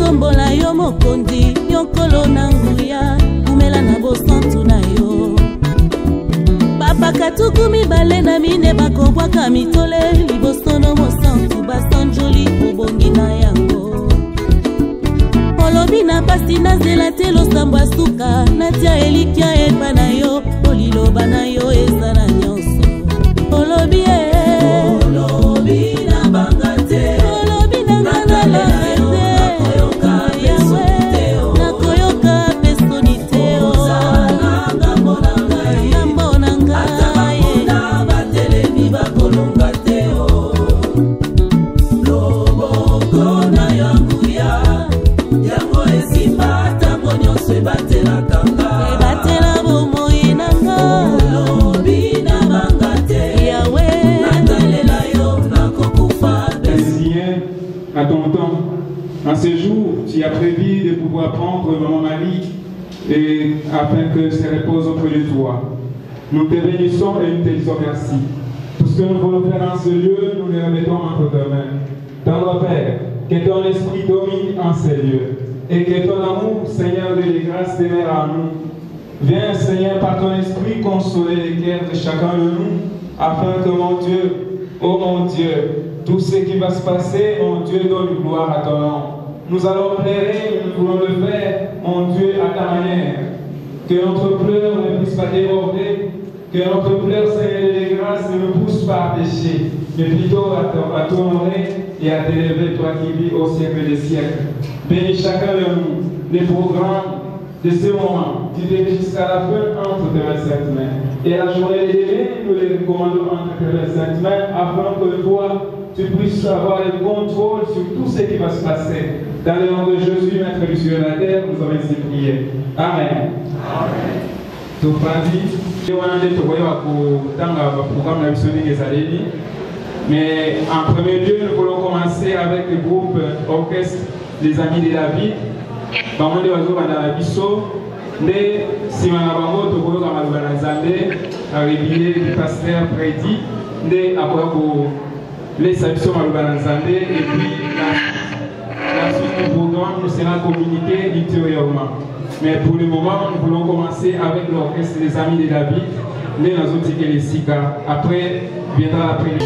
tombola yo mokondi nyokolo na nguya kumela na bosantu na yo bapaka tuku mibale na mine bakobwaka mitole libosono mosantu basanjoli obongi na yango olobi na pasi nazela te losambo ya suka natia elikia epa na yo oliloba na yo eza na nyonso olobi na banga te olobi na ngana à ton temps. En ce jour, tu as prévu de pouvoir prendre mon mari et afin que se repose auprès de toi. Nous te bénissons et nous te disons merci. Tout ce que nous voulons faire en ce lieu, nous le remettons entre tes mains. Tendre Père, que ton esprit domine en ces lieux et que ton amour, Seigneur de grâce, demeure en nous. Viens, Seigneur, par ton esprit, consoler les cœurs de chacun de nous, afin que, mon Dieu, oh mon Dieu, tout ce qui va se passer, mon Dieu, donne gloire à ton nom. Nous allons pleurer, nous voulons le faire, mon Dieu, à ta manière. Que notre pleur ne puisse pas déborder, que notre pleur, Seigneur de grâce, ne nous pousse pas à pécher, mais plutôt à t'honorer et à t'élever, toi qui vis au siècle des siècles. Bénis chacun de nous, les programmes de ce moment, tu débis jusqu'à la fin entre tes 25 mains. Et la journée des délais, nous les recommandons entre tes 25 mains, afin que toi, tu puisses avoir le contrôle sur tout ce qui va se passer. Dans le nom de Jésus, Maître du ciel et de la terre, nous avons ainsi prié. Amen. Amen. Mais en premier lieu, nous voulons commencer avec le groupe orchestre des Amis de David. Bamonde wazo bana biso nde sima na bango to koyoka maloba na Nzambe régulier du pasteur Freddy nde akoya ko laisser biso maloba na Nzambe et puis la suite du programme nous sera communiqué ultérieurement. Mais pour le moment, nous voulons commencer avec l'orchestre des Amis de David, les Nazotike et les Sika. Après viendra la prière.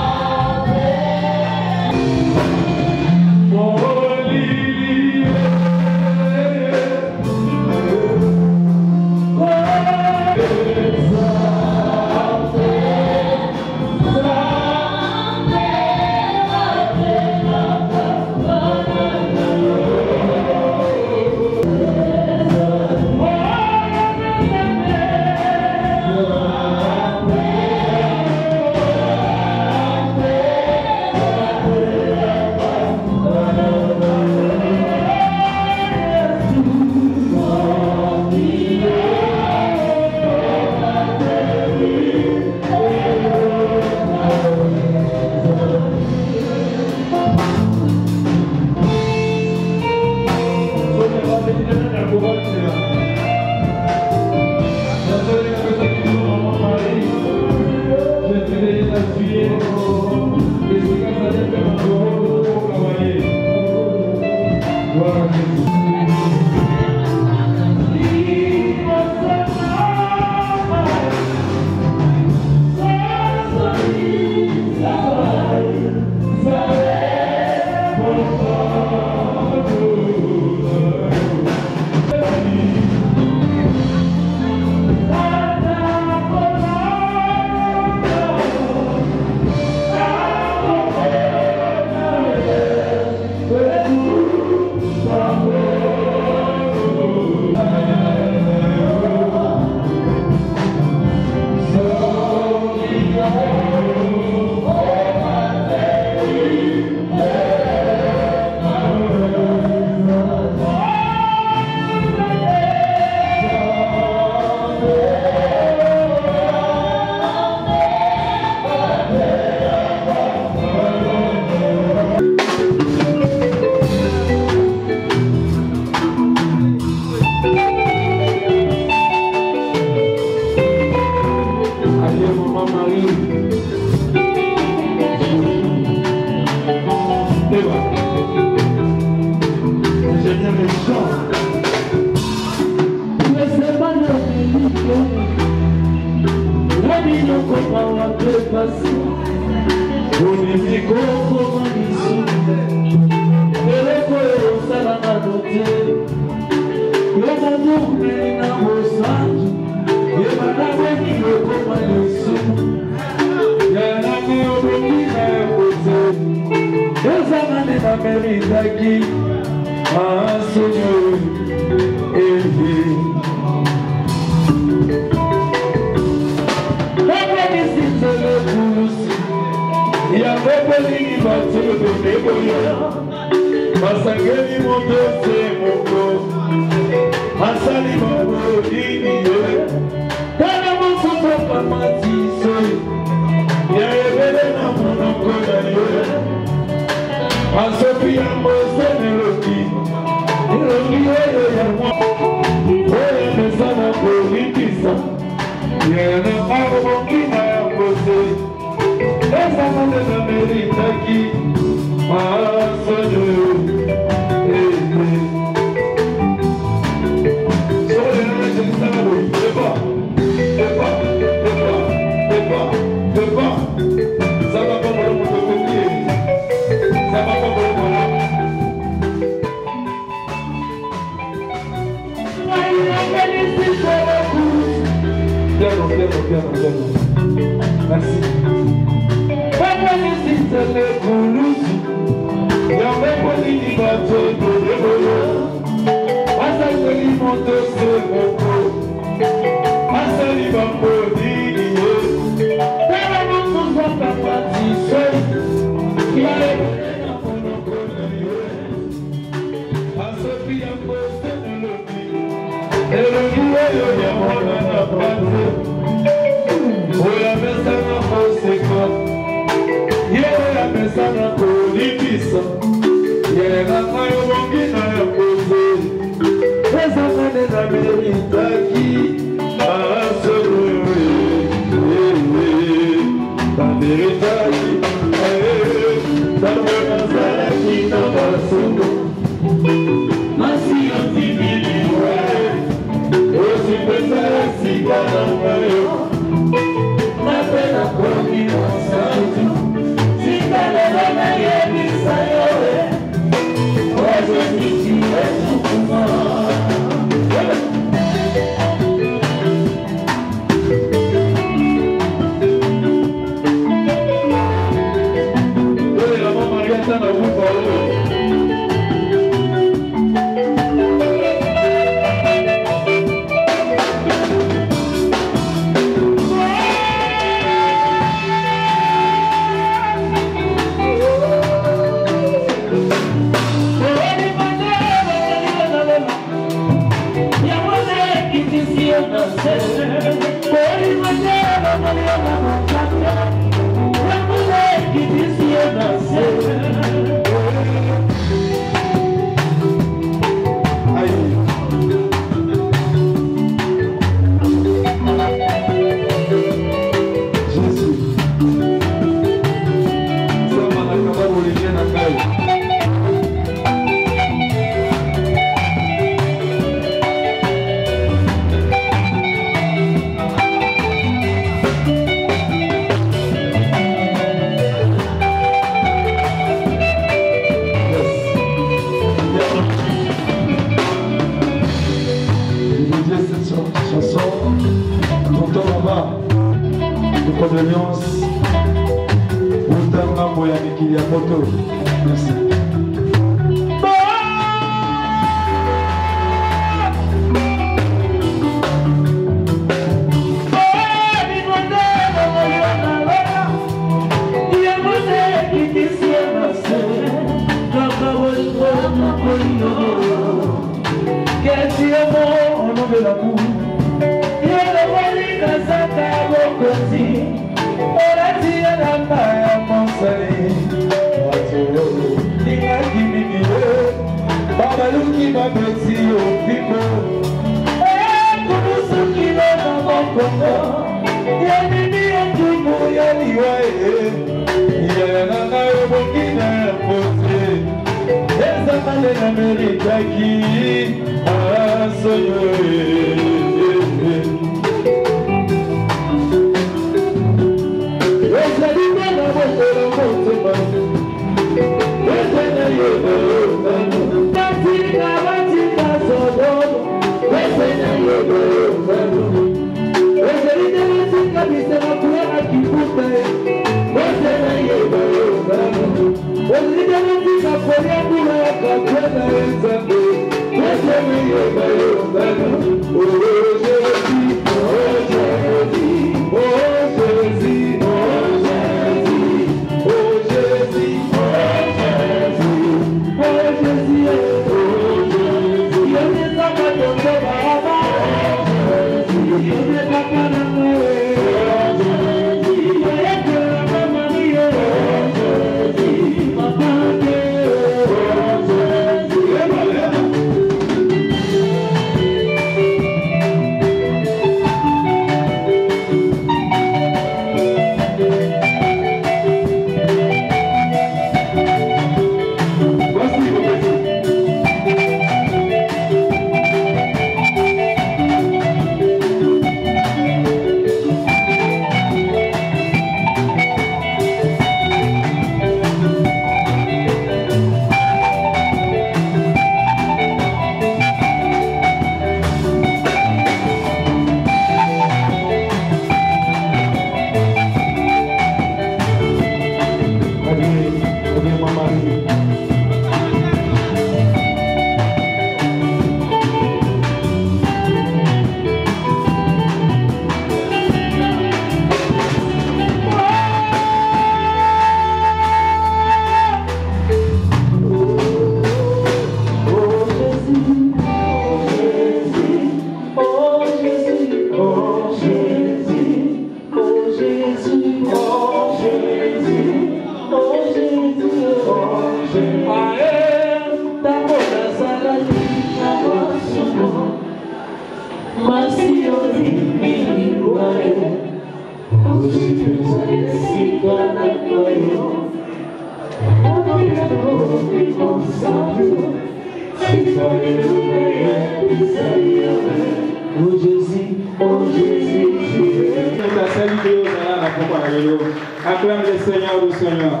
Acclame le Seigneur du Seigneur.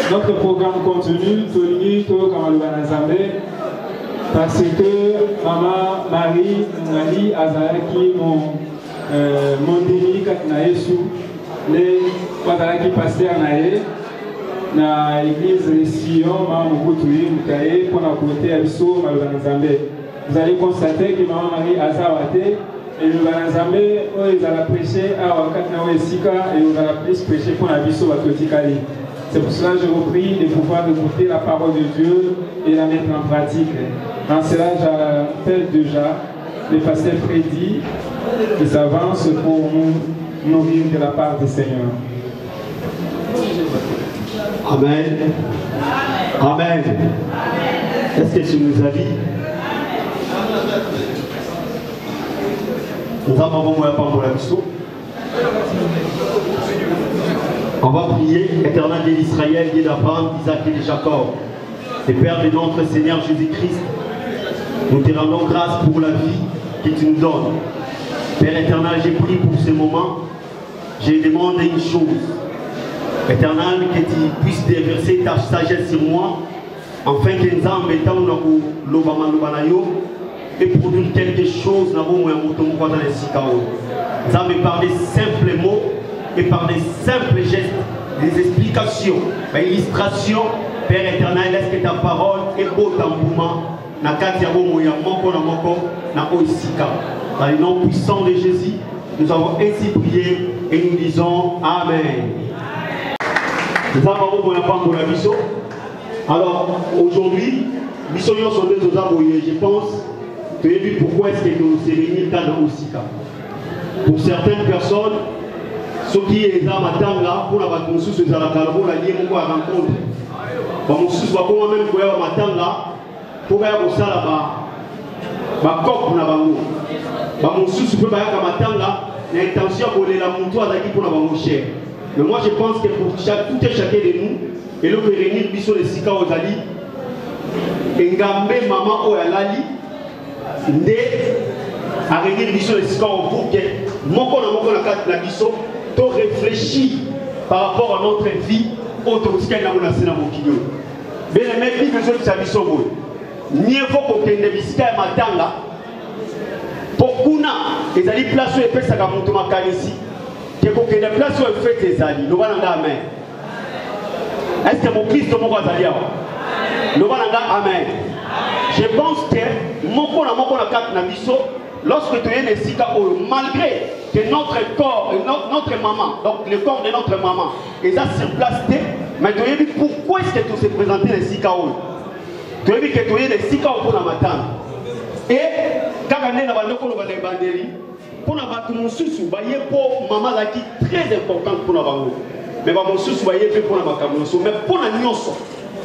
Notre programme continue, Tony, parce que Maman Marie, Nali, Azaraki, mon déni, Katnaesu, les Padaraki pasteur Nae, na l'église de Sion, Maman Moukoutoui, Moukaye, pour la côté Abisso, Maloubanazambe. Vous allez constater que Maman Marie Azawate, et le Banazambe, ils allaient prêcher à Wakatnawe Sika, et ils allaient plus prêcher pour la Bisso Watotikali. C'est pour cela que je vous prie de pouvoir écouter la parole de Dieu et la mettre en pratique. Dans cela, j'appelle déjà le pasteur Freddy qui s'avance pour nous nourrir de la part du Seigneur. Amen. Amen. Est-ce que tu nous as dit? Nous avons pour la mission. On va prier, éternel Dieu d'Israël, Dieu d'Abraham, d'Isaac et de Jacob, et Père de notre Seigneur Jésus-Christ. Nous te rendons grâce pour la vie que tu nous donnes. Père éternel, j'ai prié pour ce moment. J'ai demandé une chose. Éternel, que tu puisses déverser ta sagesse sur moi, afin que nous en mettons et produire quelque chose dans les Sikao. Ça me parler simplement et par des simples gestes, des explications, des illustrations. Père éternel, est-ce que ta parole est beau tambourement? Na katia moya moko na moko na oisika. Dans le nom puissant de Jésus, nous avons ainsi prié et nous disons Amen. Nous avons la mission. Alors aujourd'hui, mission sont des aboyés. Je pense que vu pourquoi est-ce que nous sommes réunis dans Osika. Pour certaines personnes, ceux qui est dans Matanga, pour la vacances, c'est à la carbo, la liée, on va rencontrer. Bon, si vous avez même pour Matanga, pour aller au Salaba, ma coque na bango. Bah mon sous peut pas aller à Matanga, l'intention pour les la montoie d'acquis pour la bango cher. Mais moi je pense que pour tout et chacun de nous, et le réunir biso de Sika aux Ali, et ngambe maman au Alali, ndé à réunir biso de Sika au bouquet, mon la biso, to réfléchir par rapport à notre vie, autotique na mona sina mokili. Bien aimé, Bible so tsabi sobo. Mieux vaut ko kende bisika ya matanga. Pokuna ezali place e pesa ka mutu makanisi. Que ko kende place o fait ezali. Loba nanga amen. Est-ce que mon Christ moko azali awa? Loba nanga amen. Je pense que moko na kat na biso lorsque tu es nesika malgré que notre corps, notre maman, donc le corps de notre maman, est sur place, mais tu as vu pourquoi est-ce que tu s'es présenté les sika tu as vu que tu es les sika pour la matin. Et quand on est dans le bandeli, pour la maman sous voyez pour maman là qui très importante pour la maman. Mais maman sous voyez pour la maman, mais pour la nyonso,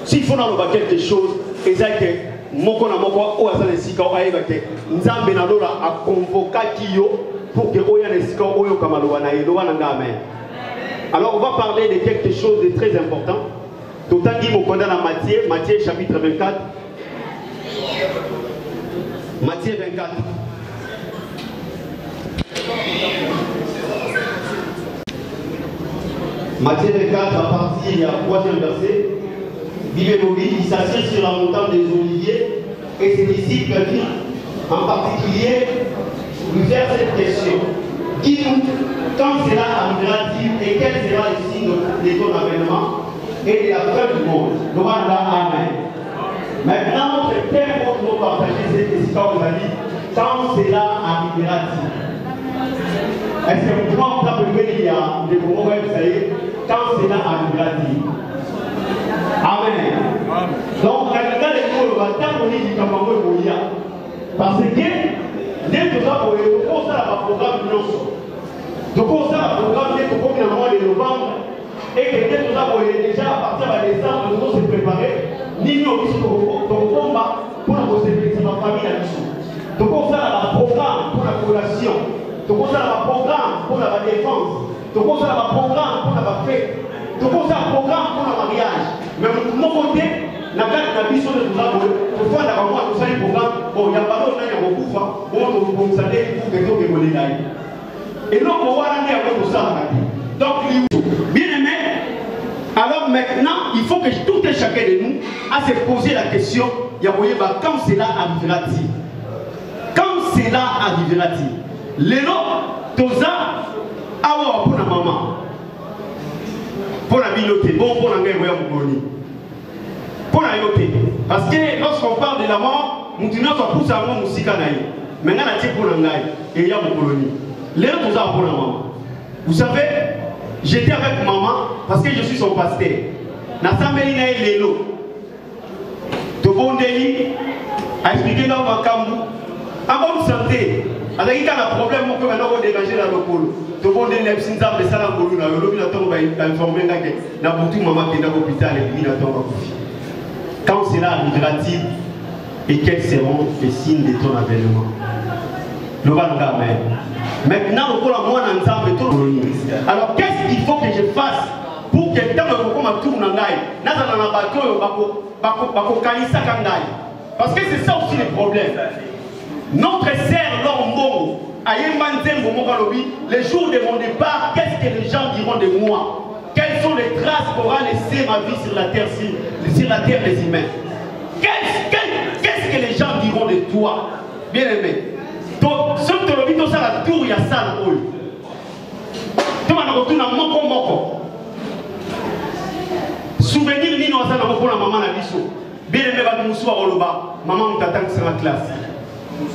s'il faut dans le quelque chose, exactement. Moko na moko o azana sika o ayeba te nzambe na lola a convoqué kiyo pour que oya na sika oyo kamaloba na ye loba nanga amen. Alors on va parler de quelque chose de très important. Totangi mokonda na Matthieu chapitre 24. Matthieu 24. Matthieu 24 à partir du 3e verset. Il s'assied sur la montagne des Oliviers et ses disciples en particulier lui faire cette question. Dis-nous, quand cela arrivera-t-il et quel sera le signe de ton avènement et de la fin du monde? Amen. Maintenant, notre Père pour nous partager cette histoire de la vie. Quand cela arrivera-t-il? Est-ce que vous pouvez rappeler qu'il y a des moments où vous savez, quand cela arrivera-t-il? Amen. Donc, regardez les mots, le temps on dit qu'il y a parce que dès que ça, on a un programme de donc on a un programme dès que le mois de novembre et que dès que ça, on est déjà à partir de décembre, nous allons se préparer. Ni nous, nous combat pour la possibilité de la famille à nous. Donc on a un programme pour la population. Donc on a un programme pour la défense. Donc on a un programme pour la fête. Donc on a un programme pour le mariage. Mais de mon côté, la mission de nous avons, pour faire la moi, nous avons un programme, bon, il n'y a pas d'autre, il y a beaucoup de fois, bon, vous savez, pour que vous ayez mon égal. Et donc, on va aller à votre ça. Donc, bien aimé, alors maintenant, il faut que tout et chacun de nous a se poser la question, quand cela arrivera-t-il? Quand cela arrivera-t-il? Les lots, tout ça, avoir pour la maman. Pour la biloté, bon pour la guerre, pour la yoté. Parce que lorsqu'on parle de la mort, nous disons qu'on pousse à moi, nous sommes maintenant, la tête pour la guerre, et il y a mon colonie. Les autres, nous avons pour la maman. Vous savez, j'étais avec maman parce que je suis son pasteur. N'assemblée n'a eu l'élo. De bon délit, à expliquer dans ma camou. En bonne santé, avec un problème, on peut maintenant dégager dans le pôle. Tout le monde est si nous avons ça dans le pôle, nous avons informé que dans tout maman qui est dans l'hôpital et puis nous avons quand cela arrivera-t-il et quels seront les signes de ton avènement? Le Amen. Maintenant, alors qu'est-ce qu'il faut que je fasse pour que tant que je tourne en gaï, parce que c'est ça aussi le problème. Notre sœur Lombo, le jour de mon départ, qu'est-ce que les gens diront de moi? Quelles sont les traces qu'aura laissé ma vie sur la terre des humains? Qu'est-ce que les gens diront de toi? Bien aimé. Donc, ce que tu as dit, ça la tour, il y a ça. Tu vas retourner à moko. Souvenir, ni nous avons pour la maman la biso. Bien aimé, va nous soir au loba. Maman, on t'attend sur la classe.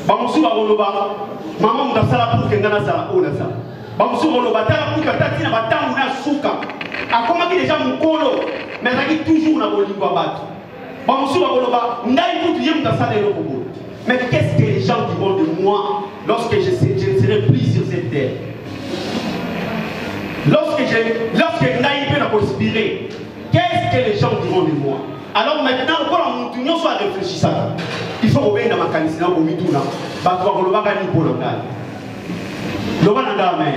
Bamusu ba oloba mama mudasala pour que ngana sala ola sa bamusu oloba tala pour que tatina batangu na suka akoma ki déjà mukolo mais zaki toujours na bolingo bato bamusu ba oloba ndai kutu yem mudasala elo bobo. Mais qu'est-ce que les gens diront de moi lorsque je ne serai plus sur cette terre? Lorsque ndai peut la conspirer, qu'est-ce que les gens diront de moi? Alors maintenant, quand on soit réfléchi ça, il faut obéir dans ma canisse, dans mon mituna, parce qu'on va gagner pour le gars. Le Amen.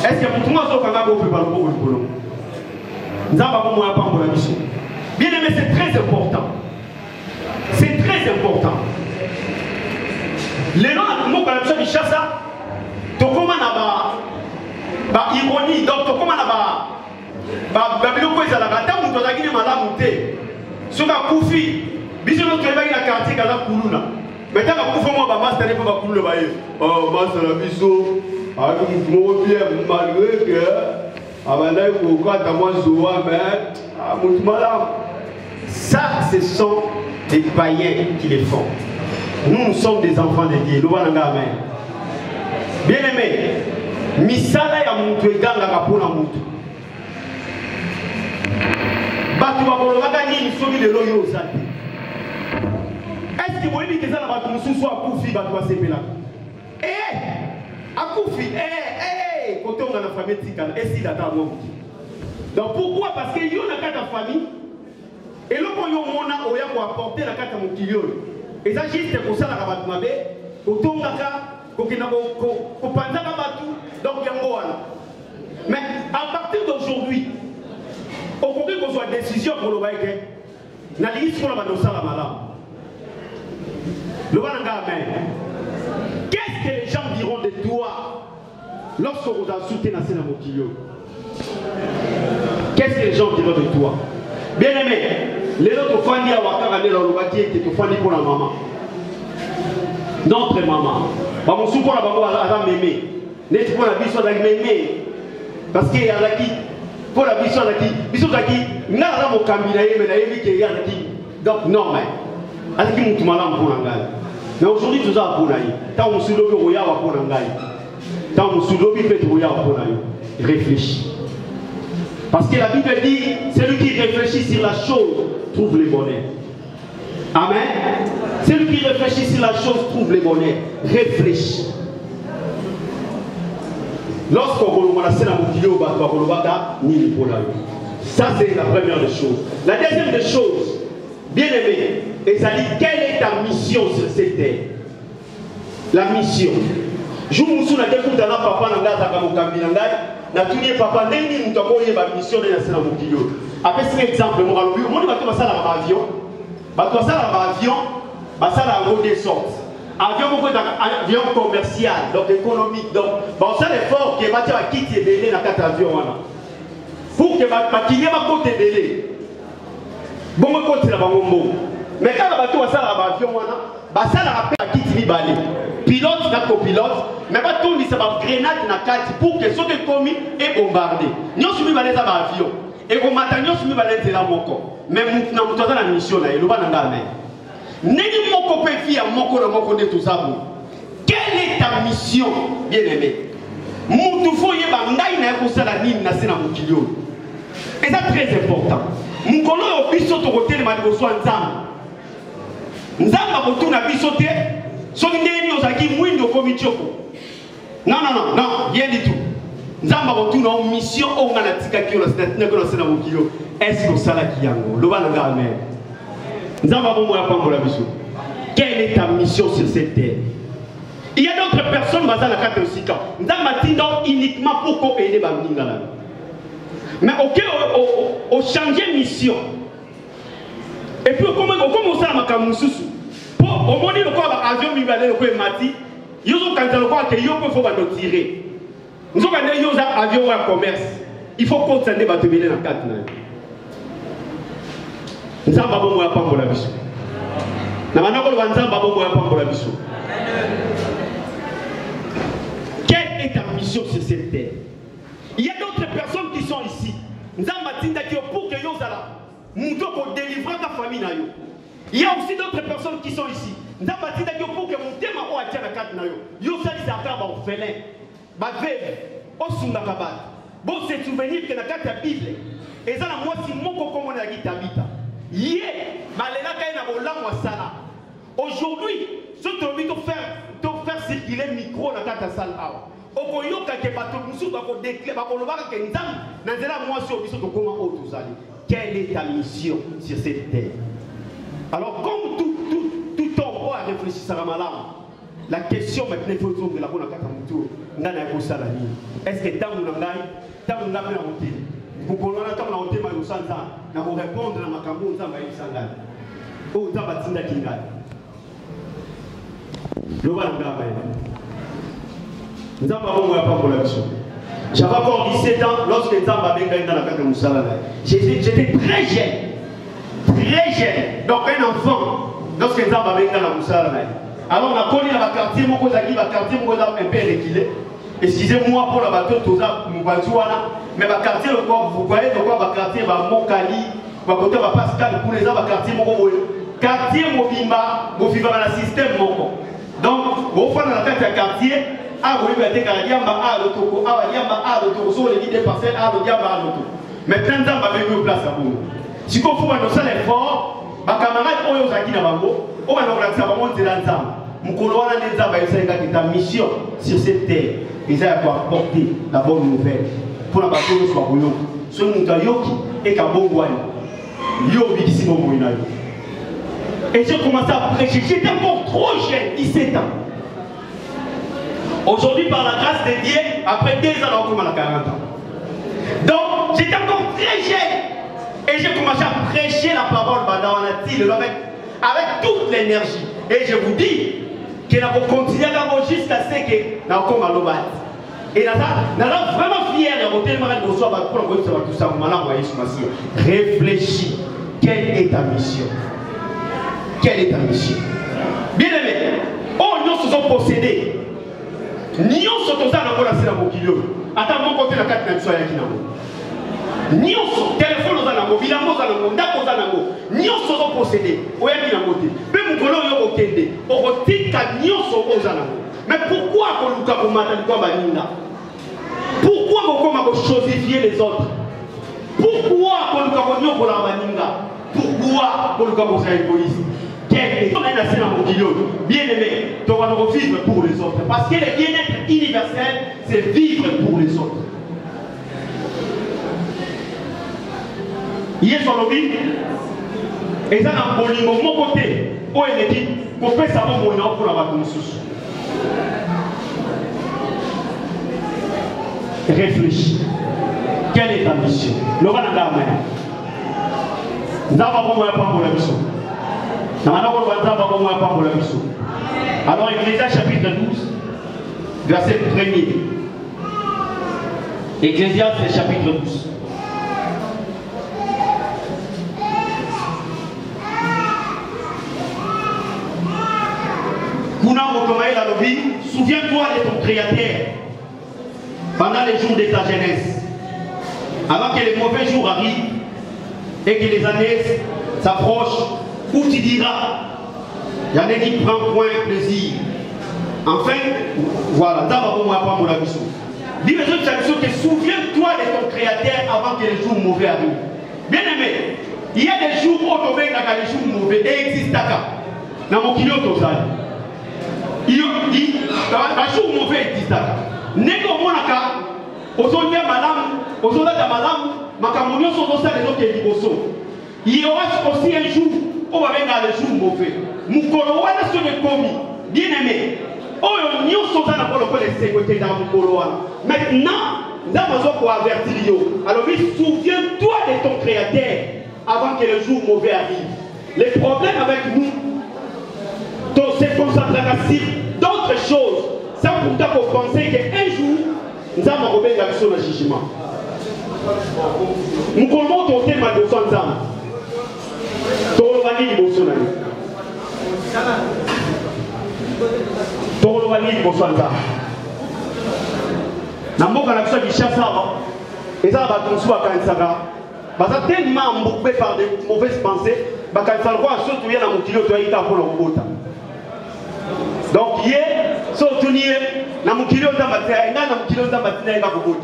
Est-ce que vous trouvez que vous pouvez pas le boulot? Nous avons moins pas pour la mission. Bien aimé, c'est très important. C'est très important. Les gens, nous, quand on chasse ça, tu comment on a ironie, donc tu comment on a moto azalaki ne malamu te soki akufi biso nyonso toyebaki na quartier kaza kuluna mais ntango akufa mwa bamastane mpo bakuluna baye masa na biso ayaki motu moko bien malgré que abandaki kokata mwa zoa mais motu malamu. Ça, ce sont des païens qui les font. Nous sommes des enfants de Dieu. Amen. Bien aimé, misala ya mutu eganga kapona mutu. Batu bakolobaka nini soki lelo yo ozali. Est-ce que vous dites que ça na batu mususu akufi batu basepelaka? Akufi kote on a la famille tikala esi data mo. Donc pourquoi? Parce que yo na kata famille et le yo mona oya ko apporter la kata mokilio. Et ça juste pour ça la batu mabe otongaka kokina ko panzaka batu donc yango wana. Mais à partir d'aujourd'hui on peut qu'on soit décision pour le baïke. Na liste pour la batu sala malamu. Le amen. Qu'est-ce que les gens diront de toi lorsqu'on vous a soutenu dans la mokilio? Qu'est-ce que les gens diront de toi? Bien aimé, les autres fois, il y a wakara de la lobaki et tu fais pour la maman. Notre maman. Bah mon soupon la maman a mémé. N'est-ce pas la biso avec mémé? Parce qu'il y a la qui pour la biso la qui biso la qui n'a pas mon camina mais la émi qui y a la qui donc non mais avec qui mon malam pour l'angal. Mais aujourd'hui tout ça pour naï. Tant mon soulobi roya wa pour l'angal. Tant mon soulobi fait roya wa pour naï. Réfléchis. Parce que la Bible dit, celui qui réfléchit sur la chose trouve le bonheur. Amen. Celui qui réfléchit sur la chose trouve le bonheur. Réfléchis. Lorsqu'on va lancer la vidéo, ça c'est la première des choses. La deuxième des choses, bien aimé, et ça dit, quelle est ta mission sur cette terre? La mission. Je vous souviens que dans papa na tuni papa ndeni mutako yeba mission na sena mokilio. Après cet exemple mo alobi mo ba to basala ba avion. Ba to basala ba avion, basala en des sortes. Avion moko avion commercial donc économique donc ba ça l'effort que ba tia kiti belé na kata avion wana. Pour que ba kinya ba kote belé. Bon mo kote la ba ngombo. Mais quand ba to basala ba avion wana, basala rappel kiti ni balé. Pilote na copilote, mais pas tout ça va grenade na carte pour que ceux qui commis et bombardé. Nous sommes allés à avion et au matin nous sommes allés à moko. Mais nous n'avons pas la mission là, il va n'en gagner. N'est-ce moko peut faire moko na moko de tout ça. Quelle est ta mission, bien aimé? Moutou foye ba ngai na ko sala nini na sena mokilio. Et ça très important. Mukolo yo biso to hotel ma liboso nzamba. Nzamba ko tuna biso te. Non, rien du tout. Nous avons une mission au est-ce que ça qui nous avons quelle est ta mission sur cette terre? Il y a d'autres personnes qui sont la aussi. Nous avons uniquement pour qu'on aide. Mais au changer mission. Et puis, comment on s'en va au moment où l'avion est allé au Mati, ils ont quand que ils peuvent tirer. Nous avons un avion en commerce. Il faut continuer à te mener dans 4 ans. Nous avons un peu de la vision. Nous avons un peu de la vision. Quelle est ta mission sur cette terre? Il y a d'autres personnes qui sont ici. Nous avons pour que nous délivrer ta famille. Il y a aussi d'autres personnes qui sont ici. Nous avons dit pour que mon thème soit à la carte. Yo sali zakaba orphelin, ba veuve, o sunga kabat. Bon c'est souvenir que la carte la Bible. Et ça la moi si moko comme on a dit tabita. Yé, balela kaina bolang wasala. Aujourd'hui, ce que tu veux faire circuler le micro dans la salle. Okoyoka ke bato musu ba ko déclarer ba ko lobaka ke nzam na nzela moi si obiso to koma o tuzali. Quelle est ta mission sur cette terre? Alors, comme tout homme a réfléchi à la question maintenant, il faut trouver la bonne carte. Est-ce que tant que nous avons la routine, pour qu'on ait la routine, nous avons répondre à ma cambo, nous avons eu sangal. Oh, nous avons tinda kingal. Le voilà, nous avons pas pour la mission. J'avais encore 17 ans lorsque Nzamba Benga dans la carte de Moussala. J'étais très jeune. Très jeune. Donc un enfant, lorsque Nzamba Benga dans la Moussala. Alors on a connu la quartier, mon cousin qui va quartier, mon cousin un peu reculé. Excusez-moi pour la bateau, tout ça, mais le quartier, vous voyez, le quartier va Mokali, va côté va Pascal, pour les gens, le quartier, quartier Mobimba, vous vivez dans le système. Donc, vous faites dans la carte de quartier, ah oui, vous avez Yamba, ah le Toko, ah Yamba, ah le Toko, sur les guides des parcelles, ah le Yamba, ah le Toko. Maintenant, on va venir au place à vous. Si vous faites dans ça l'effort, ma camarade, on est aquí dans Bango, on va nous lancer à Bango, c'est dans le temps. Mukoloana Nzamba est ta mission sur cette terre. Ils ont apporter la bonne nouvelle pour la bateau de Swaboyo. Ce Mutayoki et Kabongwani. Yobi ici, mon moyen. Et j'ai commencé à prêcher. J'étais encore trop jeune, 17 ans. Aujourd'hui, par la grâce de Dieu, après 2 ans, on a 40 ans. Donc, j'étais encore très jeune. Et j'ai commencé à prêcher la parole avec toute l'énergie. Et je vous dis, que nous allons continuer à jusqu'à ce que nous allons à l'Obat. Et nous sommes vraiment fiers de voter le soir pour tout ça. Réfléchis. Quelle est ta mission? Quelle est ta mission? Bien aimé, nous sommes possédés. Nous sommes possédés dans mon kilo. Attends, mon côté, la carte de soya qui n'a pas. Nous sommes téléphone dans la mobile, nous sommes possédés. Mais pourquoi Pourquoi chosifier les autres? Pourquoi Pourquoi égoïste? Bien aimé, tu vas vivre pour les autres. Parce que le bien-être universel, c'est vivre pour les autres. Hier sur le vide, et ça dans le mon côté, où il dit qu'on peut savoir mon nom pour la vacances. Réfléchis. Quelle est ta mission? Le roi n'a pas nous n'avons pas pour la mission. Nous n'avons pas pour la mission. Alors, Ecclésiaste chapitre 12, verset 1er. Ecclésiaste chapitre 12. Souviens-toi de ton Créateur pendant les jours de ta jeunesse, avant que les mauvais jours arrivent et que les années s'approchent, où tu diras, il y en a qui prend point plaisir. Enfin, voilà, d'abord moi pas mon avis. Dis les autres que souviens-toi de ton Créateur avant que les jours mauvais arrivent. Bien aimé, il y a des jours où on les jours mauvais et existent dans mon kilo total. Il y a un jour mauvais existe. Nego monaka, aujourd'hui madame, aujourd'hui madame, makamonio sont aussi les autres édibosso. Il y aura aussi un jour où on va venir les jours mauvais. Mukolo wana sur les commis, bien aimé. Oh, nous sommes dans le sécurité dans Mukolo wana. Maintenant, nous avons avertir. Alors, souviens-toi de ton Créateur avant que le jour mauvais arrive. Les problèmes avec nous, c'est concentrer sur d'autres choses. Ça pourtant pour penser qu'un jour, nous allons remettre la mission de jugement. Nous commençons ton thème à 200 ans. Torovani Bosona. Torovani Bosona. Namboka la mission du chasseur. Et ça va construire à Kansara. Parce que tellement embourbé par de mauvaises pensées, bah quand ça le voit, surtout il y a un kilo de haïta pour le robot. Donc hier, surtout hier, na mukilo da matin, na mukilo da matin na robot.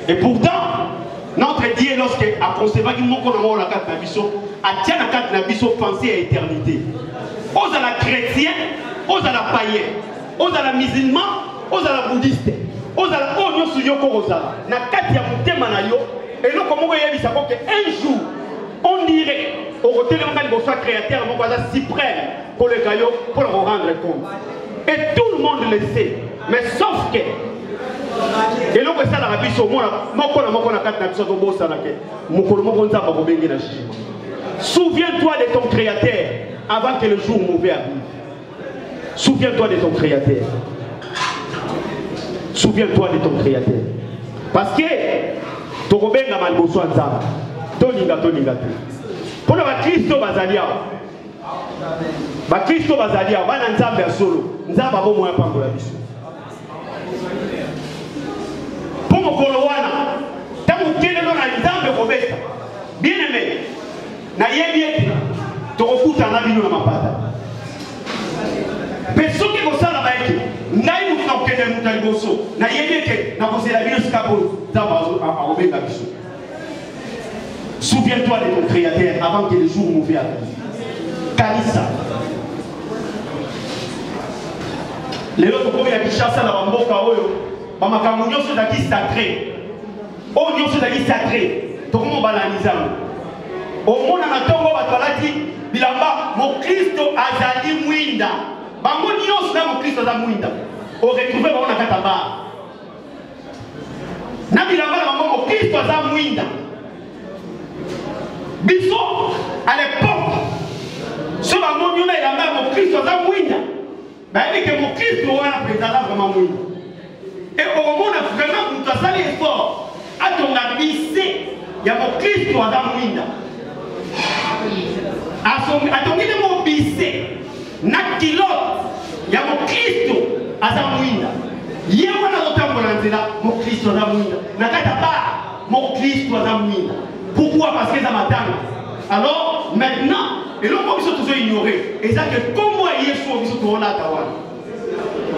Et pourtant, notre Dieu lorsque a concevoir qu'il manque on a la carte d'ambition, a tient la carte d'ambition pensée à éternité. Aux à la chrétien, aux à la païen, aux à la musulman, aux à la bouddhiste, aux à la onyo suyoko rosa. Na carte ya mutema na yo. Et nous, comment vous voyez, ça qu'un jour, on dirait, au côté de mon créateur, mon voisin suprême, pour le caillot, pour le rendre compte. Et tout le monde le sait. Mais sauf que, et là, ça la rabie sur moi, souviens-toi de ton créateur avant que le jour mauvais arrive. Souviens-toi de ton créateur. Souviens-toi de ton créateur. Parce que tokobenga maliboso ya nzambe tolinga te mpona bakristo bazali awa bana nzambe ya solo nzambe abo moya pambola biso mpo mokolo wana ntango okelelo na nzambe kobeta bien aimé nayebi ete tokokutana bino na mapata mpe soki kosala baeke ngai mutu nakokende mutu ya liboso nayebi ete nakozela bino sika oyo nzambe akobenga biso. Souviens-toi de ton créateur avant que le jour mauvais arrive. Kanisa. Lelo tokomi ya Kinshasa na bamboka oyo bamakambo nyonso ezalaki sacré oyo nyonso ezalaki sacré tokomi obalaniza yango omona na ntongo bato balati bilamba mokristo azali mwinda bango nyonso na mokristo aza mwinda oretrouve bango na kati ya bar na bilamba na bango mokristo aza mwinda. Biso, à l'époque, ce moment où il y a mon Christ, on a mouina. Mais que mon Christ, on a présenté vraiment mouina. Et au moment où on a vraiment fait l'effort, à ton abissé, il y a mon Christ, on a mouina. À ton guide, mon bissé, n'a kilote, il y a mon Christ, à sa mouina. Il y a mon Christ, on a mouina. N'a qu'à mon Christ, on a mouina. Pourquoi? Parce que ça m'attend. Alors, maintenant, et là, on peut se ignorer. Et ça, que comme moi, hier soir, on peut se tourner à Tawana.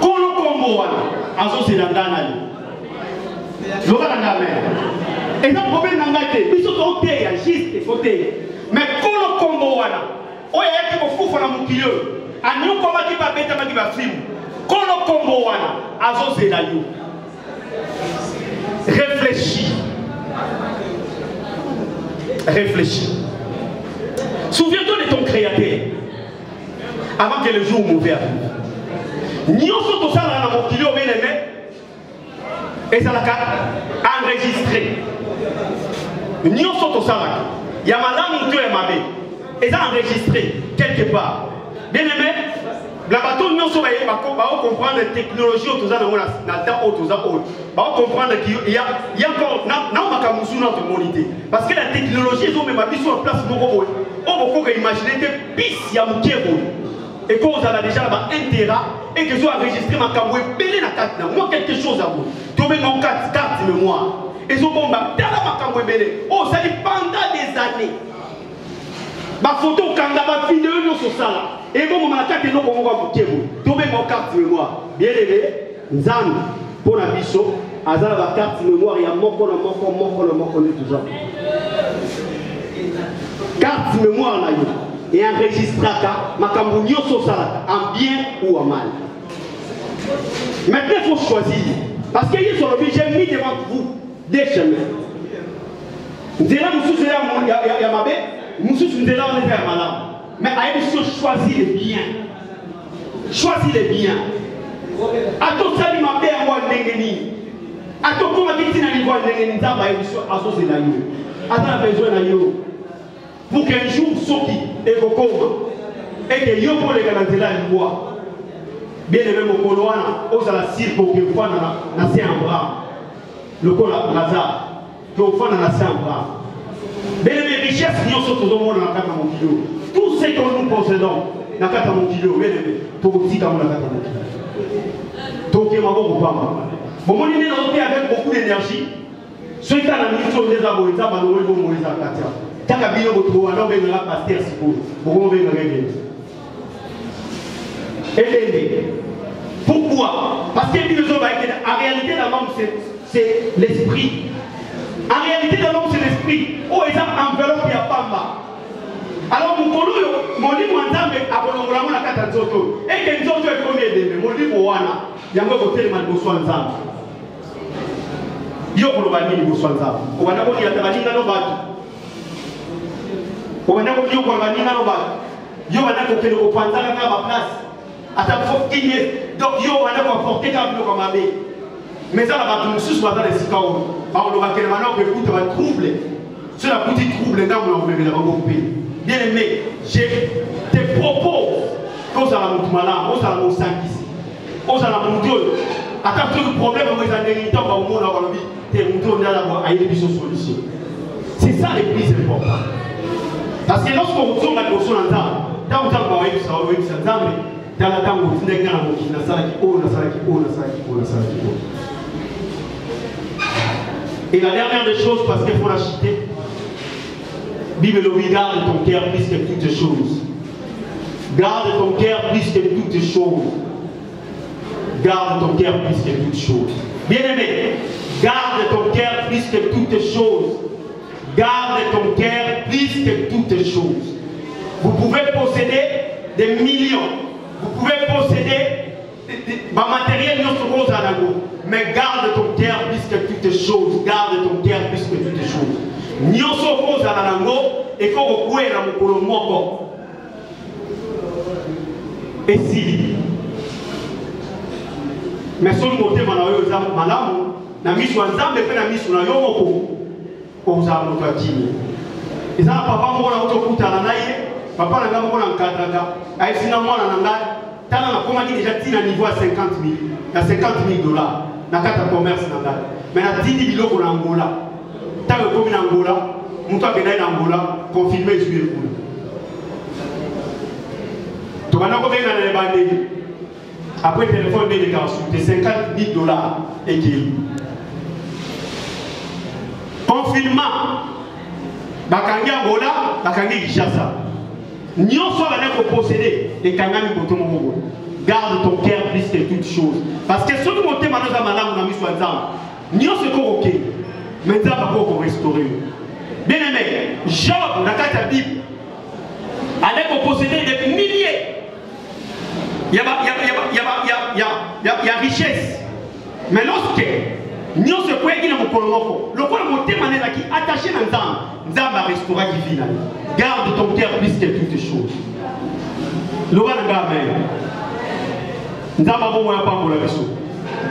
Comme le combo, Azo, c'est dans Danali. Je vais dans la mer. Et ça, le problème, c'est que ils sont côté, juste côté. Mais comme le combo, on y a un peu de mon kilo. À nous, comment tu vas mettre ma film? Comme le combo, Azo, c'est dans nous. Réfléchis. Réfléchis. Souviens-toi de ton créateur avant que le jour mauvais arrive. Nyonso to sala na mokili bien aimé et ça l'a enregistré. Nyonso to sala ya malamu to ya mabe et ça enregistré quelque part. Bien aimé, la bateau nyonso ba comprendre la technologie autour na na temps autour ba comprendre qu'il y a encore na makamusu notre monité parce que la technologie ils ont même mis sur place moko boy on peut imaginer que bis ya mukebo et qu'on a déjà là un tera et que soit enregistré makamwe belé na carte na moi quelque chose à vous tomber mon carte mémoire et so bomba tala makamwe belé oh ça dit pendant des années ma photo kanga ma vidéo no so sala et bon ma carte no ko ngwa mukebo tomber mon carte mémoire bien aimé nzambe pour la biso azala ba carte mémoire ya moko na moko ne toujours carte mémoire na yo et enregistraka makambo nyonso salaka en bien ou en mal. Maintenant il faut choisir parce que sur le j'ai mis devant vous des chemins. Nzela mususu ya mabe mususu nzela on est vers malade mais aïe choisir les biens. Choisis les biens. Ato sali mabe ya mwa ndengeni. Ato koma kiti na niveau ndengeni nzamba ya biso aso c'est na yo. Ata besoin na yo. Pour qu'un jour soki et kokoma et que yo pour les garantir loi. Bien aimé mon coloana, aux à la cire pour que fois na c'est un bras. Le col Lazare. Que fois na c'est un bras. Bien aimé richesse nous sommes tout le monde dans la carte mon kilo. Tout ce que nous possédons dans la carte mon kilo. Bien aimé, tout petit dans la carte mon kilo. Donc il m'a beaucoup pas mal. Bon mon idée avec beaucoup d'énergie. Ceux qui ont la mission des abonnés, ça va nous mourir à la carte. Taka bino boto wana benga pasteur siko boko benga ngene elende pourquoi parce que bino zo ba en réalité l'homme c'est l'esprit en réalité l'homme c'est l'esprit oh exemple enveloppe ya pamba alors mukolo yo moli mwanzambe akolongola mona kata nzoto et que nzoto e komi edembe moli wana yango ko telema liboso nzambe yo koloba nini liboso nzambe wana ko ya tabalinga no bato on a dit qu'on va venir là-bas. Yo on a dit qu'on va prendre la place. À ta faute qui est donc yo on a porté comme comme abbé. Mais ça là-bas tout sous dans les sikao. Ba on va que maintenant que tout va troubler. C'est la petite trouble là on va venir dans pays. Bien aimé, je te propose qu'on ça la monte malade, on ça la monte 5 ici. On ça la monte. À ta tout problème on va aller dans au monde là on va solution. C'est ça le plus important. Parce que lorsqu'on retourne la notion dans le et la dernière des choses, parce qu'il faut la citer, Bible le garde ton cœur plus que toutes choses. Garde ton cœur plus que toutes choses. Garde ton cœur plus que toutes choses. Bien-aimé, garde ton cœur plus que toutes choses. Garde ton cœur plus que toutes choses. Vous pouvez posséder des millions. Vous pouvez posséder des matériels mais garde ton cœur plus que toutes choses. Garde ton cœur plus que toutes choses. Nyonso koza na nango et ko kokwela mukolo moko. Et si mais son côté manayo za malamu na misu nzambe pe na misu na yo moko oza mutwatini. Eza papa moko na utokuta na ye papa na ngamo na nkadraka aisina mwana na ngai tana na koma déjà tina niveau à 50 000 na 50 000 dollars na kata commerce na ngai mais na tindi biloko na Angola. Tant que comme en Angola, nous avons été en Angola, confirmé et suivi. Tu vas nous combien dans les bandes. Après le téléphone de 50 000 dollars et qui confinement. Bakangi Angola, Bakangi Kinshasa. Nous sommes posséder et Kangami Botomo. Garde ton cœur plus que toute chose. Parce que si nous montons maintenant à Malam, nous avons mis sur nous sommes ok. Mais ça va encore restaurer. Bien aimé, Job, dans la Bible, allait posséder des milliers. Il y a richesse. Mais lorsque nous sommes qui nous colons, le point de qui attaché dans le temps, va restaurer qui vit. Garde ton cœur plus que toutes choses. Le roi de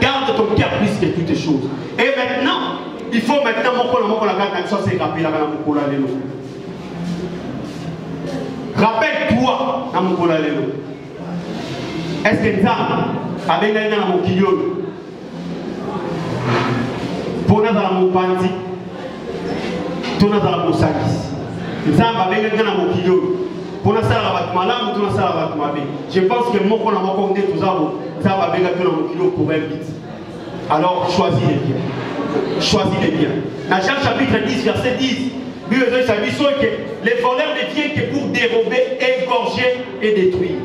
garde ton cœur plus que toutes choses. Et maintenant, il faut maintenant rappelle-toi dans mon colalelo. Est-ce que ça a bien gagné dans mon kilo? Pour nous dans mon bandi, tout dans mon sac. Ça a bien gagné dans mon kilo. Pour nous ça va malam, tout ça va mabe. Je pense que mon cola m'a condé tout ça va bien gagner dans mon kilo pour un bit. Alors choisis les biens. Choisis les biens. Dans Jean chapitre 10, verset 10, Bible dit que les voleurs ne viennent que pour dérober, égorger et détruire.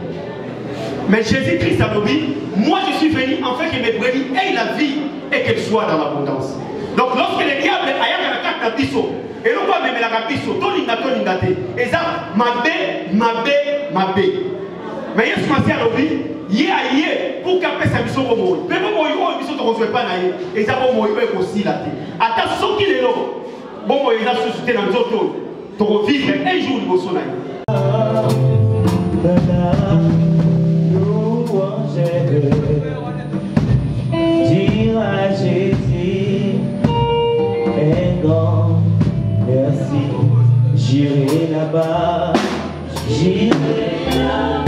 Mais Jésus-Christ a dit, moi je suis venu afin que mes brebis aient la vie et qu'elles soient dans l'abondance. Donc lorsque le diable a la carte d'Abisso, et l'on va même la capisso, tolingate, et ça, mabé. Mais il y a ce qu'on a dit, pour qu'après ça puisse au monde. Mais bon, il ne reçoit pas et ça va mourir aussi là. Attends, ce qu'il est là, bon, il a suscité dans d'autres, pour vivre un jour de son dire à Jésus un grand merci. J'irai là-bas, j'irai là-bas.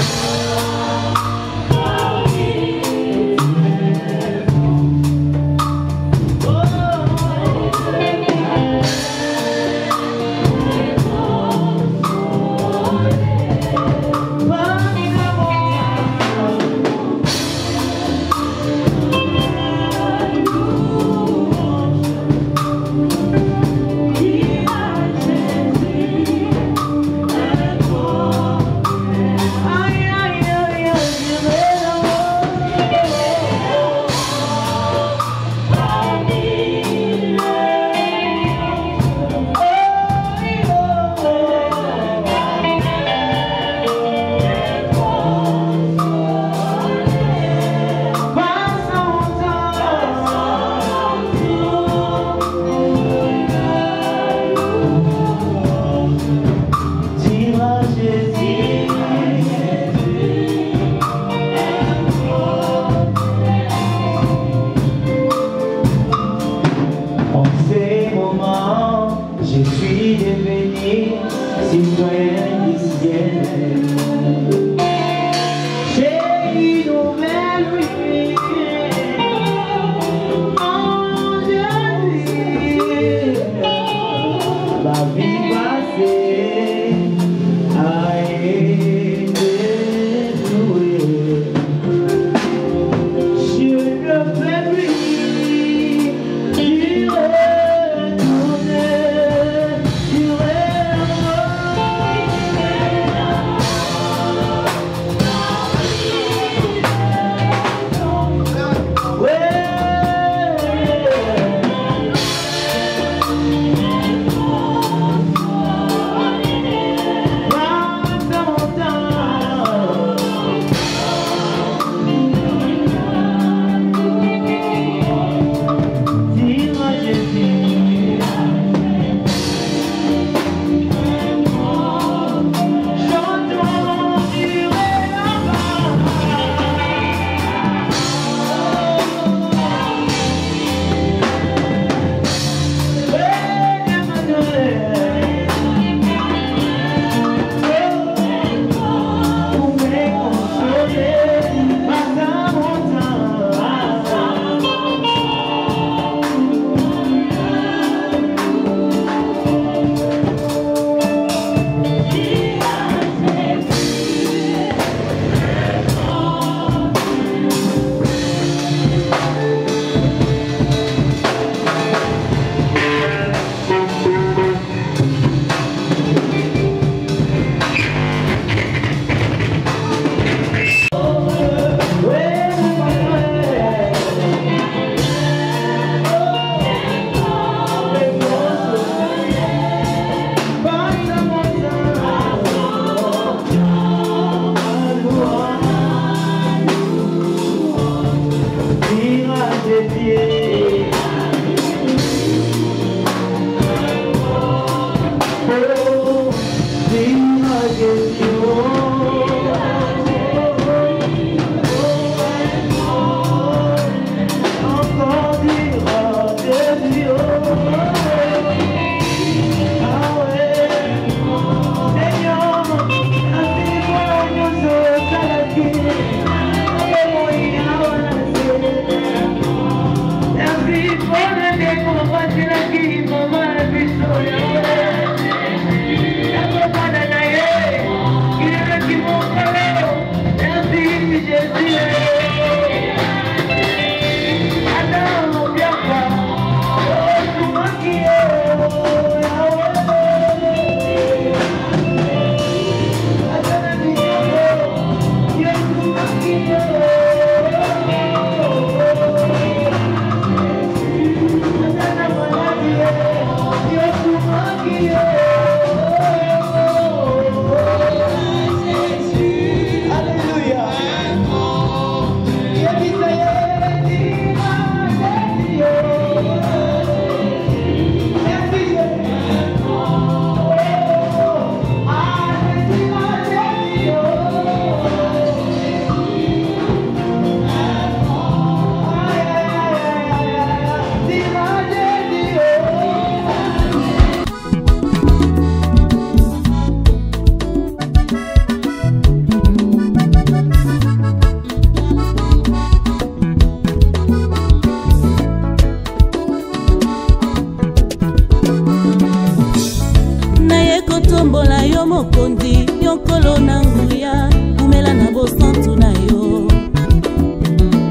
mokondi yonkolo na nguya umela na bosantu na yo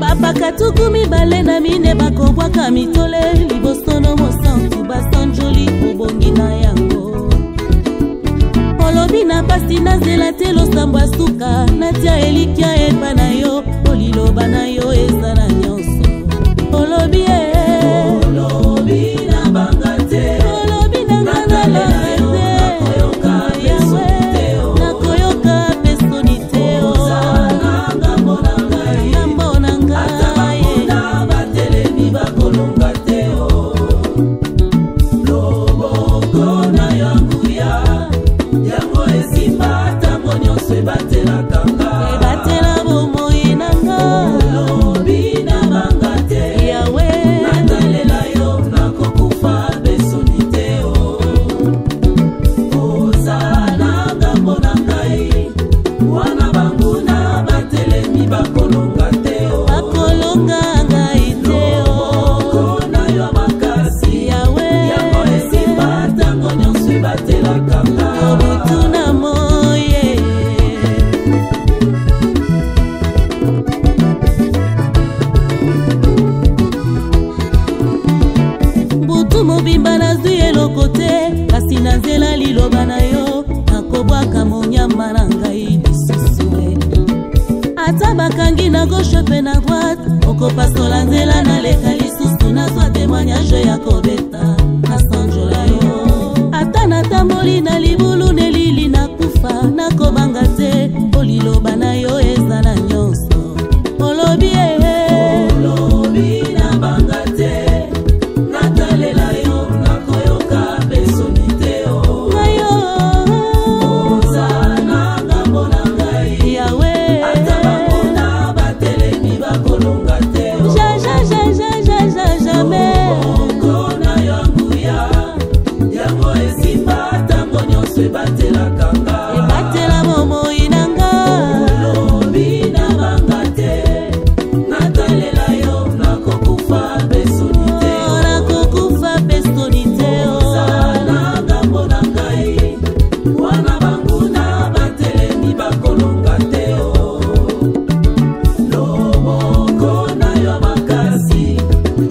papa katuku mibale na mine bakobwaka mitole libosono mosantu basanjoli obongi na yango olobi na pasi nazela te losambo ya suka natia elikia epa na yo oliloba na yo eza na nyonso olobi na banga te olobi na ngana Yahweh liloba na yo nakobwaka monyama na ngai lisusu ata bakangi na gauche pe na droite okopasola nzela naleka lisusu nazwa témoignage ya kobeta nasanjola yo ata natamboli na libulu nelili nakufa nakobanga te oliloba na yo eza na nyonso olobi nabanga te natalela yo nakoyoka pesoni te ngayo oza na ngambo na ngai yawe ata bakona batelemi bakolonga te jamais okona yo nguya yango esimba ntango nyonso ebatelaka nga ebatela bomoi na nga olobi nabanga te natalela yo nakokufa pesoni te oza na ngambo na ngai wana banguna batelemi bakolonga te loboko na yo makasi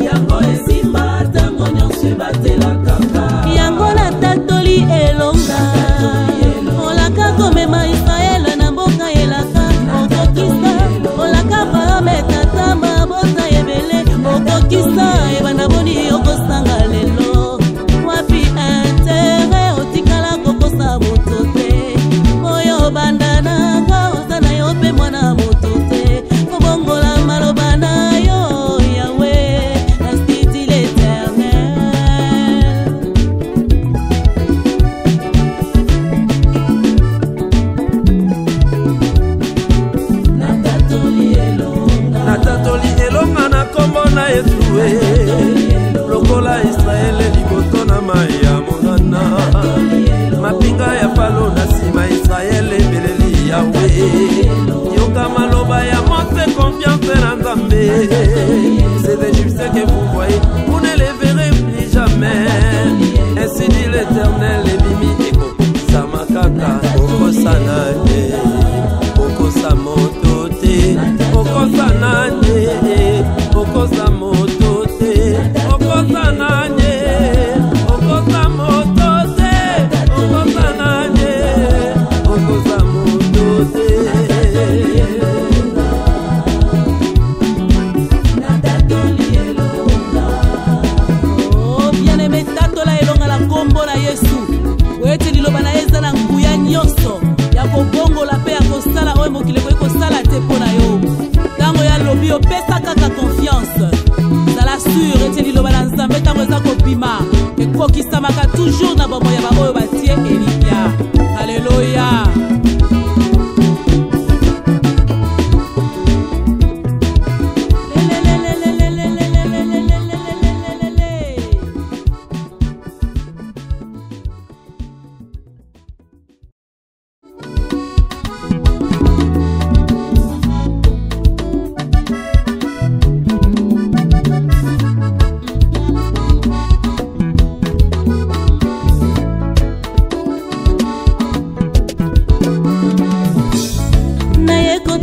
yango esimba ntango nyonso ebatelaka nga yango natatoli elonga olaka komema Israele na mboka elaka okokisa olaka parameta tama bota ebele okokisa ebanda boni okosanga lelo wapi intere otikala kokosa moto te oyo bandanaka oza na yo mpe mwana moto te kobongola maloba na yo yawe astiti l'éternel natatoli elonga na kombo na Yesu lokola Israele liboto na mai ya monana mapinga ya palo na nsima Israele ebeleli yawe yoka maloba ya monte confiance na Nzambe c'est d'Égypte que vous voyez vous ne les verrez plus jamais ainsi dit l'Éternel ebimi ekokokisa makaka okosana te okosa moto te okosa nanye okosa moto te okosa nanye okosa moto te okosa nanye okosa moto te oh bien-aimé tatola elonga la kombo na Yesu oete liloba na eza na nguya nyonso ya kobongola mpe ya kosala oyo mokili ekoki kosala te mpo na yo ntango ya lobi opesa kaka confiance zala sur ete liloba na Nzambe ntango eza kobima ekokisamaka toujours na bomoi ya baoyo batie elikya haleluya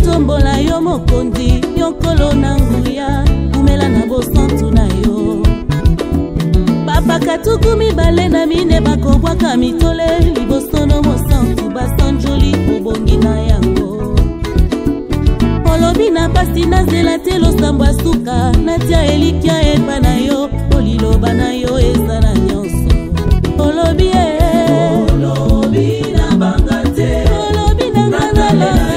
tombola yo mokondi yonkolo na nguya umela na bosantu na yo bapaka tuku mibale na mine bakobwaka mitole libosono mosantu basanjoli obongi na yango olobi na pasi nazela te losambo ya suka natia elikya epa na yo oliloba na yo eza na nyonso olobi na banga te olobi na ngana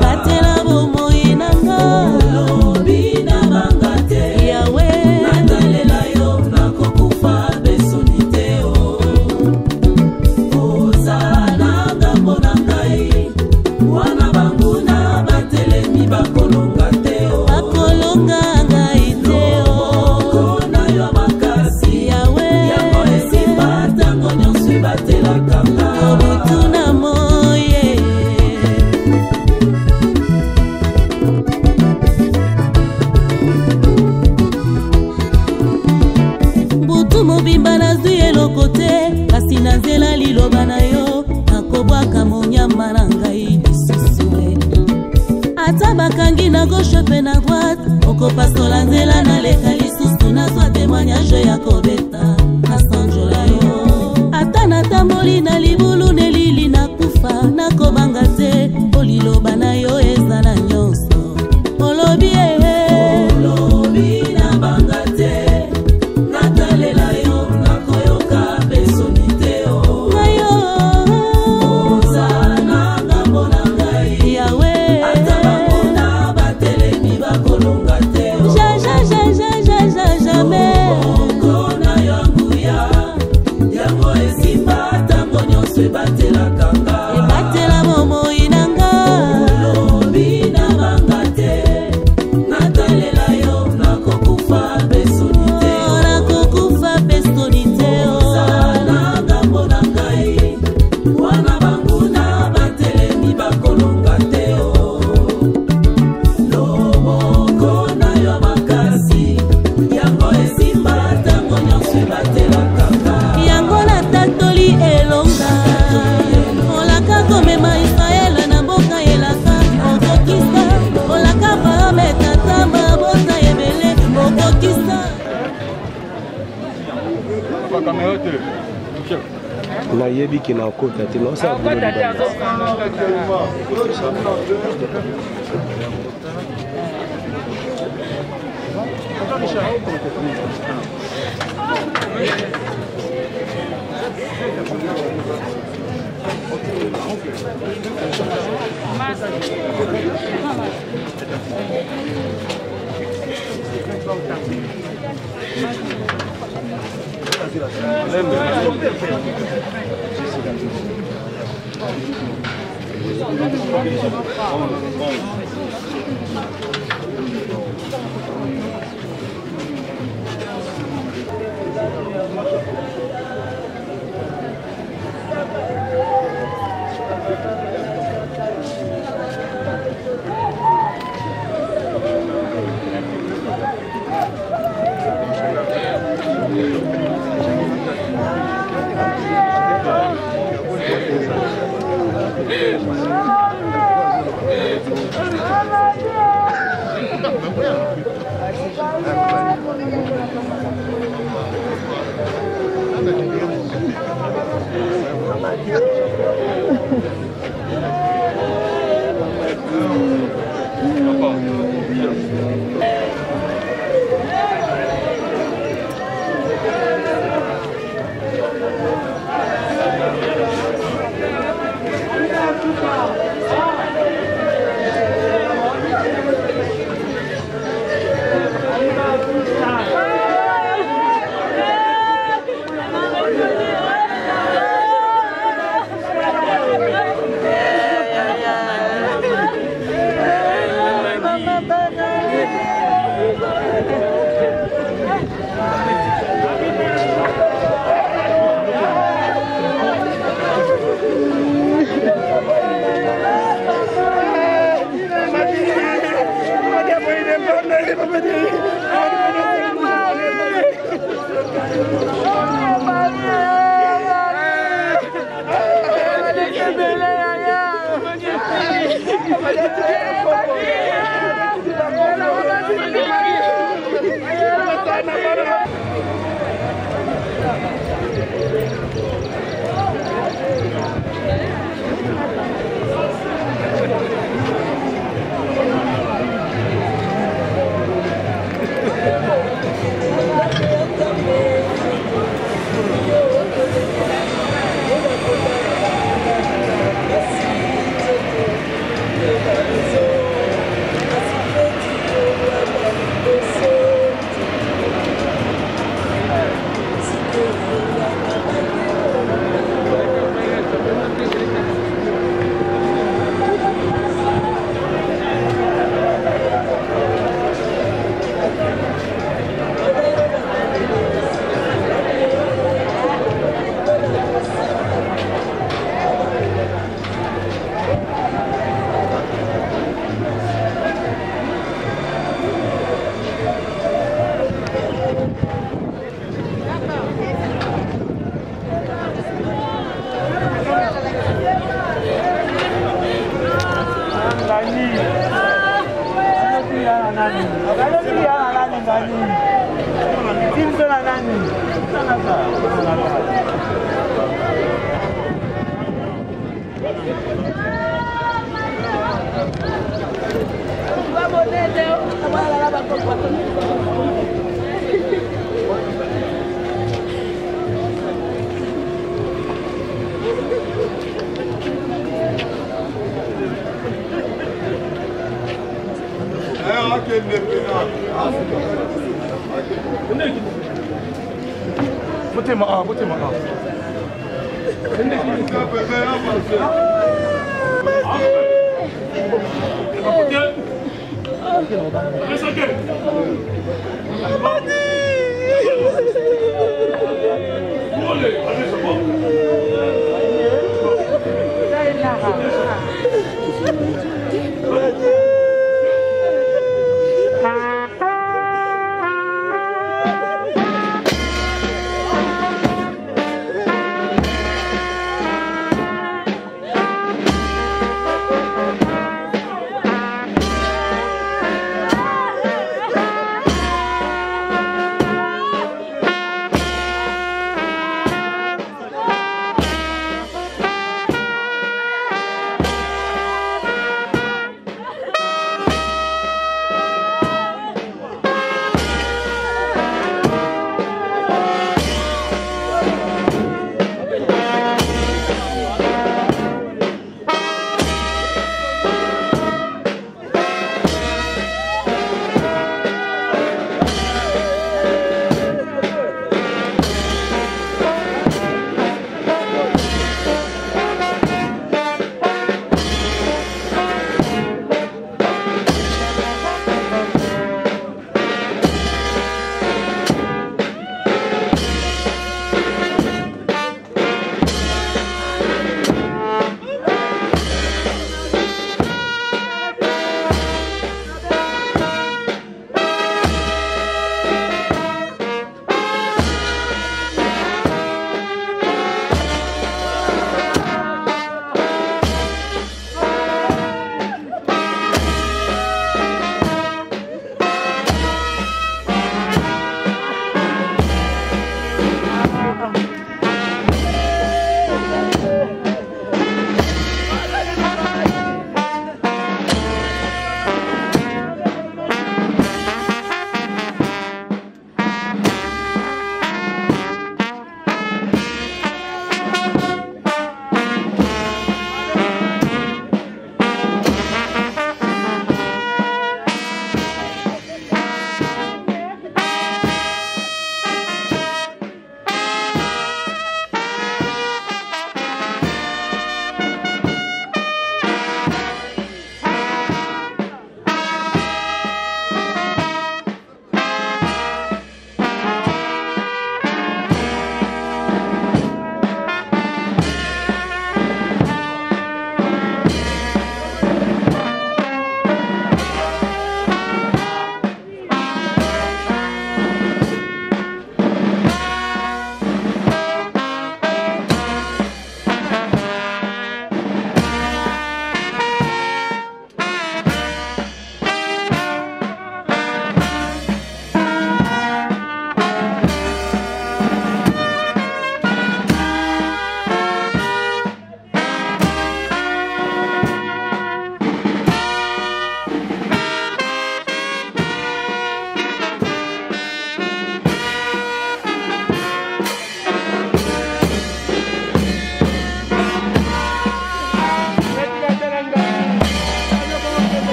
batela mobimba nazwi eloko te kasi na nzela liloba na yo nakobwaka monyama na ngai lisusu ata bakangi na gauche pe na droite okopasola nzela naleka lisusu nazwa témoignage ya kobeta nasanjola yo ata natamboli na libulu nelili nakufa nakobanga te oliloba na yo ezala nyonso olobi nabanga te natalela yo nakoyoka pesoni te ngayo oza na ngambo na ngai yawe ata bangona batelemi bakolonga te jamais okona yanguya yango esimba ntango nyonso ebatelaka nga ebatela bomoi na nga olobi nabanga te natalela yo nakokufa pesoni te ozala ngambo na ngai wana banguna batelemi bakolonga te loboko na yo makasi yango esimba ntango nyonso ebatelaka nga yango natatoli elonga olaka komema Israele na mboka elaka okokisa olaka parameta tamba bota ebele okokisa nayebi ke nakota te naosala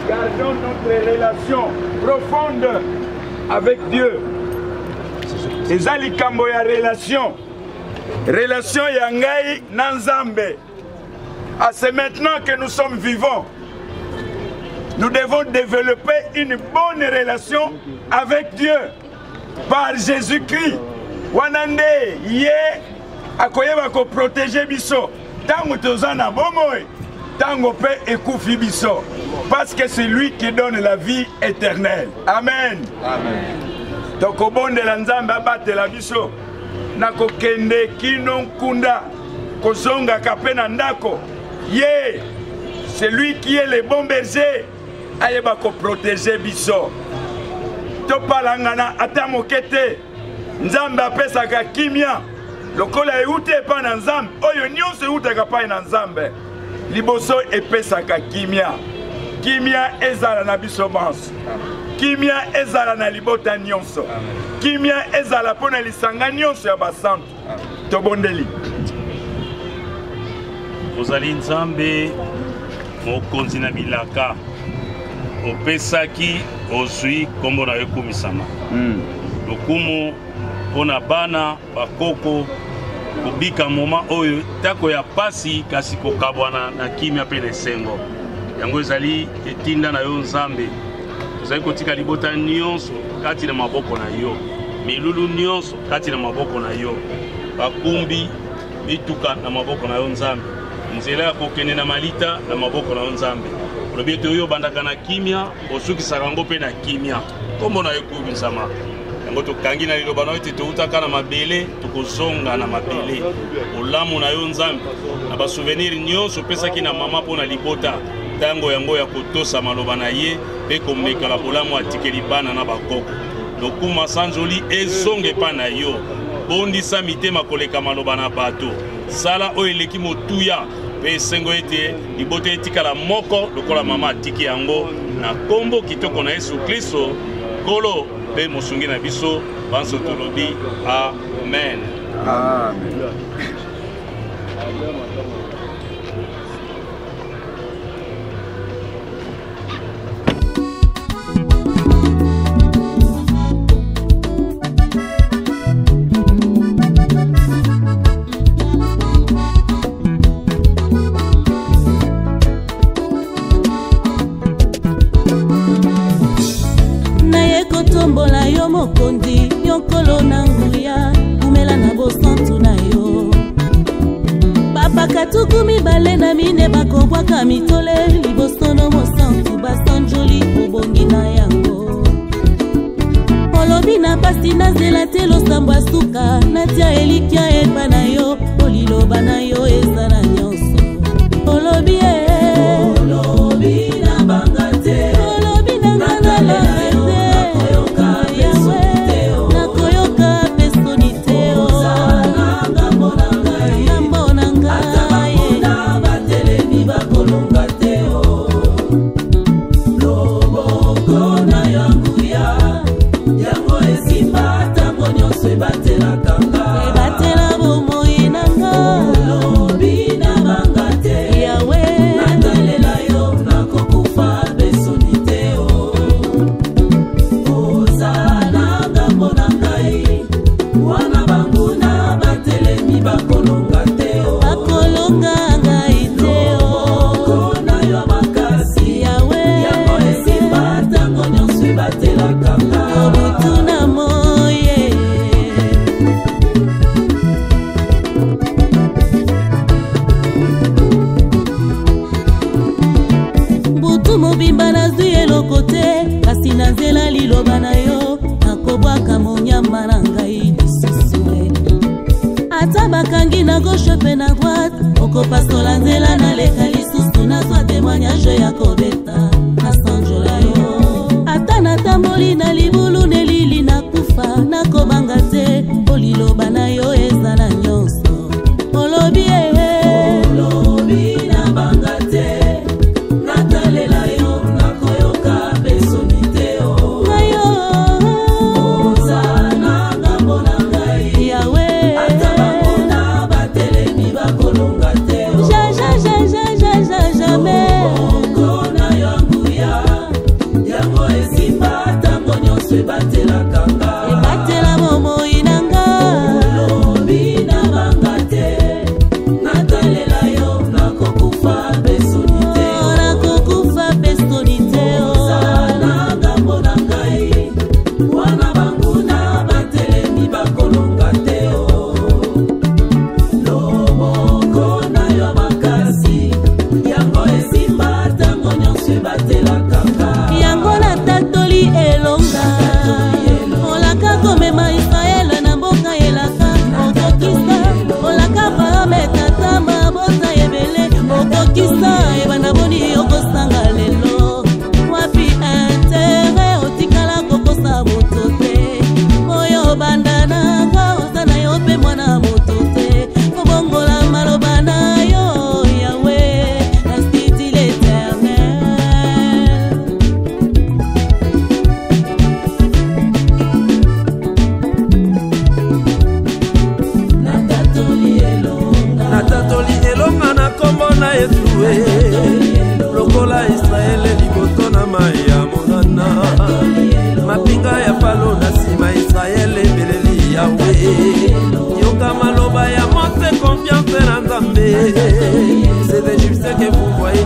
Gardons notre relation profonde avec Dieu. Ezali kambo ya relation. Relation ya ngai na Nzambe. Ah, c'est maintenant que nous sommes vivants. Nous devons développer une bonne relation avec Dieu par Jésus-Christ. Wanande ye akoyeba ko protéger biso. Tango tozana bomoy, tango pe ekufi biso. Parce que c'est lui qui donne la vie éternelle. Amen. Amen. Donc au bon de la Nzambe abate la biso. Nako kende kino nkunda. Kozonga kapena ndako. Ye, c'est lui qui est le bon berger. Ayeba ko protéger biso. To palangana ata mokete. Nzambe apesaka kimia. Lokola eute pa na Nzambe. Oyo nyonso eutaka pa na Nzambe. Liboso epesaka kimia. Kimia ezala na biso banso. Kimia ezala na libota nyonso. Kimia ezala pona lisanga nyonso ya basantu. Tobondeli. Ozali Nzambe mokonzi na bilaka. Opesaki ozwi kombo na yo komisama. Lokumu pona bana bakoko kubika moma oyo tako ya pasi kasi kokabwana na kimia pe na esengo. Yango ezali etinda na yo Nzambe. Ozali kotika libota nyonso kati na maboko na yo. Milulu nyonso kati na maboko na yo. Bakumbi bituka na maboko na yo Nzambe. Nzela ya kokende na malita na maboko na yo Nzambe. Lobieto yo bandaka na kimia, osukisaka ngo pe na kimia. Kombo na yo kubisama. Yango tokangi na liloba na yo toutaka na mabele, tokozonga na mabele. Olamu na yo Nzambe. Na ba souvenir nyonso pesaki na mama pona libota. Tango yango ya kotosa maloba na ye pe komekala bolamu atikeli bana na bakoko. Lokuma sanjoli ezonge pa na yo. Bondisa mitema koleka maloba na bato. Sala oyo eleki motuya pe sengo ete libote etikala moko lokola mama atiki yango na kombo kitoko na Yesu Kristo kolo pe mosungi na biso banso tolobi amen. Amen. Tombola yo mokondi yonkolo na nguya umela na bosantu na yo papa katuku mibale na mine bakobwaka mitole libosono mosantu basanjoli obongi na yango olobi na pasi na zela te losambo ya suka natia elikia epa na yo oliloba na yo eza na nyonso olobi olobi na banga te olobi na ngana banga te mobimba nazwi eloko te kasi na nzela liloba na yo nakobwaka monyama na ngai lisusu ata bakangi na gauche pe na droite okopasola nzela naleka lisusu nazwa témoignage ya kobeta nasanjola yo ata natamboli na libulu nelili nakufa nakobanga te oliloba na yo eza na nyonso olobi olobi na banga te natalela yo nakoyoka besoni te o nayo ozana Yahweh. Yoka maloba ya monte confiance na Nzambe. Ces Égyptiens que vous voyez